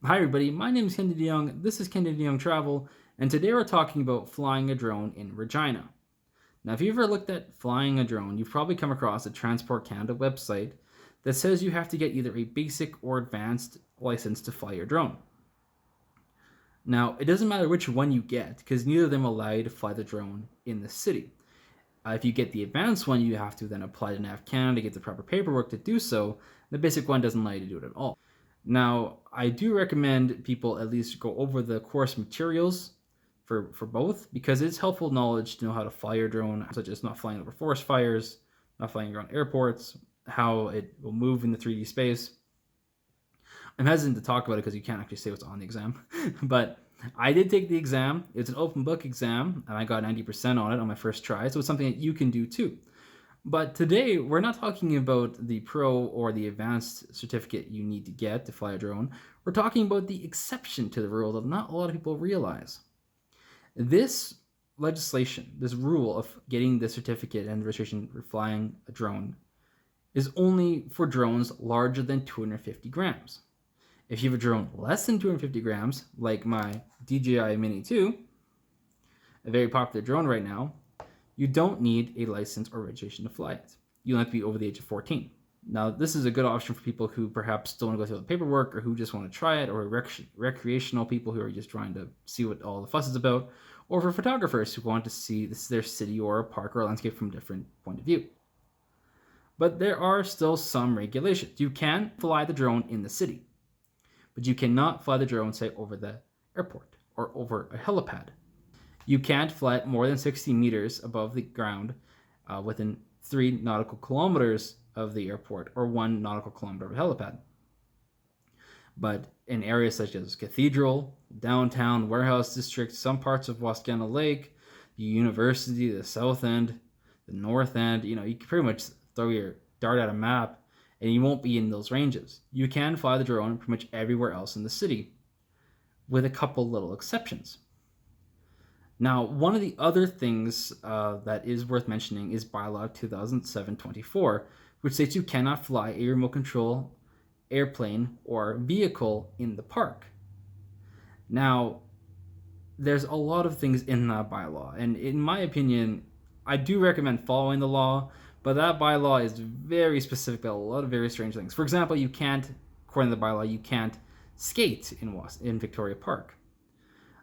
Hi everybody, my name is Kennedy Young, this is Kennedy Young Travel, and today we're talking about flying a drone in Regina. Now if you've ever looked at flying a drone, you've probably come across a Transport Canada website that says you have to get either a basic or advanced license to fly your drone. Now it doesn't matter which one you get, because neither of them allow you to fly the drone in the city. If you get the advanced one, you have to then apply to Nav Canada to get the proper paperwork to do so. The basic one doesn't allow you to do it at all. Now, I do recommend people at least go over the course materials for both, because it's helpful knowledge to know how to fly your drone, such as not flying over forest fires, not flying around airports, how it will move in the 3D space. I'm hesitant to talk about it because you can't actually say what's on the exam, but I did take the exam. It's an open book exam, and I got 90% on it on my first try, so it's something that you can do too. But today, we're not talking about the pro or the advanced certificate you need to get to fly a drone. We're talking about the exception to the rule that not a lot of people realize. This legislation, this rule of getting the certificate and the registration for flying a drone, is only for drones larger than 250 grams. If you have a drone less than 250 grams, like my DJI Mini 2, a very popular drone right now, you don't need a license or registration to fly it. You don't have to be over the age of 14. Now, this is a good option for people who perhaps don't want to go through the paperwork, or who just want to try it, or recreational people who are just trying to see what all the fuss is about, or for photographers who want to see their city or a park or a landscape from a different point of view. But there are still some regulations. You can fly the drone in the city, but you cannot fly the drone, say, over the airport or over a helipad. You can't fly it more than 60 meters above the ground within 3 nautical kilometers of the airport or 1 nautical kilometer of a helipad. But in areas such as Cathedral, downtown, warehouse district, some parts of Wascana Lake, the university, the south end, the north end, you can pretty much throw your dart at a map and you won't be in those ranges. You can fly the drone pretty much everywhere else in the city, with a couple little exceptions. Now, one of the other things that is worth mentioning is Bylaw 2007-24, which states you cannot fly a remote control airplane or vehicle in the park. Now, there's a lot of things in that bylaw, and in my opinion, I do recommend following the law, but that bylaw is very specific about a lot of very strange things. For example, you can't, according to the bylaw, you can't skate in Victoria Park.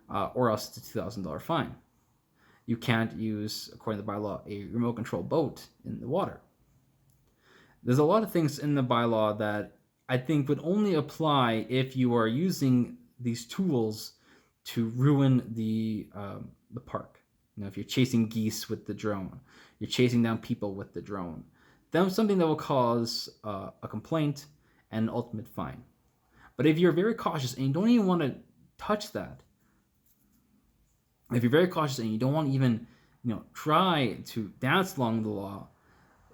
Or else it's a $2,000 fine. You can't use, according to the bylaw, a remote control boat in the water. There's a lot of things in the bylaw that I think would only apply if you are using these tools to ruin the park. If you're chasing geese with the drone, you're chasing down people with the drone, that's something that will cause a complaint and an ultimate fine. But if you're very cautious and you don't even want to touch that, if you're very cautious and you don't want to even, try to dance along the law,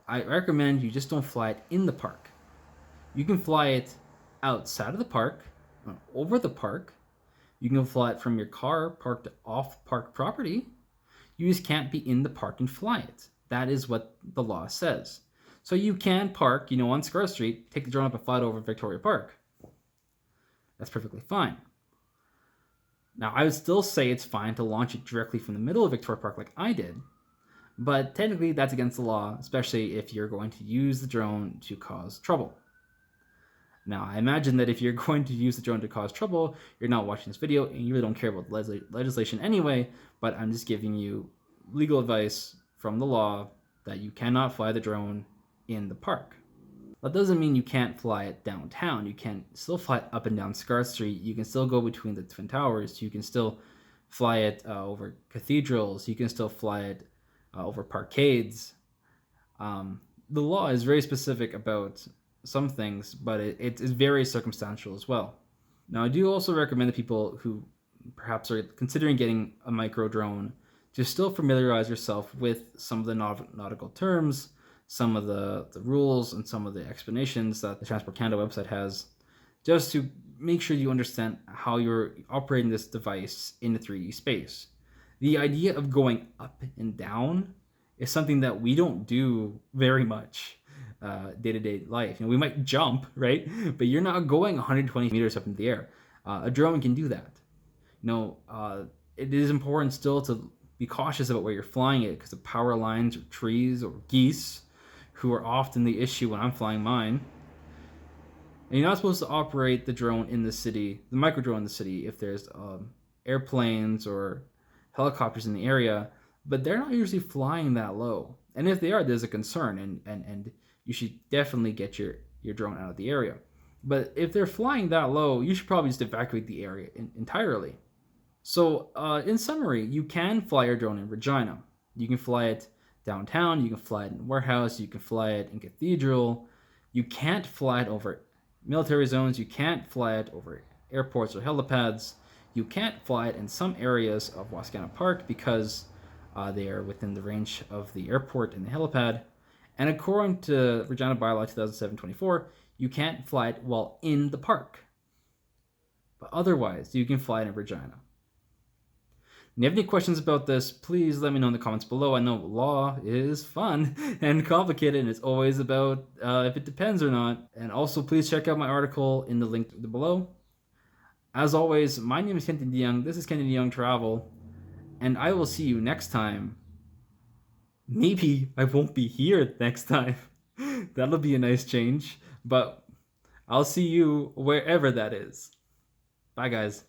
I recommend you just don't fly it in the park. You can fly it outside of the park, over the park. You can fly it from your car parked off park property. You just can't be in the park and fly it. That is what the law says. So you can park, on Scar Street, take the drone up and fly it over Victoria Park. That's perfectly fine. Now, I would still say it's fine to launch it directly from the middle of Victoria Park like I did, but technically that's against the law, especially if you're going to use the drone to cause trouble. Now, I imagine that if you're going to use the drone to cause trouble, you're not watching this video and you really don't care about legislation anyway, but I'm just giving you legal advice from the law that you cannot fly the drone in the park. That doesn't mean you can't fly it downtown. You can still fly it up and down Scar Street. You can still go between the Twin Towers. You can still fly it over cathedrals. You can still fly it over parkades. The law is very specific about some things, but it is very circumstantial as well. Now, I do also recommend that people who perhaps are considering getting a micro drone to still familiarize yourself with some of the nautical terms, some of the rules, and some of the explanations that the Transport Canada website has, just to make sure you understand how you're operating this device in the 3D space. The idea of going up and down is something that we don't do very much day-to-day life. We might jump, right? But you're not going 120 meters up in the air. A drone can do that. It is important still to be cautious about where you're flying it because of power lines or trees or geese, who are often the issue when I'm flying mine. And you're not supposed to operate the drone in the city, the microdrone in the city, if there's airplanes or helicopters in the area, but they're not usually flying that low. And if they are, there's a concern, and you should definitely get your drone out of the area. But if they're flying that low, you should probably just evacuate the area entirely. So, in summary, you can fly your drone in Regina. You can fly it downtown, you can fly it in warehouse, you can fly it in cathedral. You can't fly it over military zones, you can't fly it over airports or helipads. You can't fly it in some areas of Wascana Park because they are within the range of the airport and the helipad. And according to Regina Bylaw 2007-24, you can't fly it while in the park. But otherwise, you can fly it in Regina. If you have any questions about this, please let me know in the comments below. I know law is fun and complicated, and it's always about if it depends or not. And also, please check out my article in the link below. As always, my name is Kenton DeYoung. This is Kenton DeYoung Travel, and I will see you next time. Maybe I won't be here next time. That'll be a nice change, but I'll see you wherever that is. Bye, guys.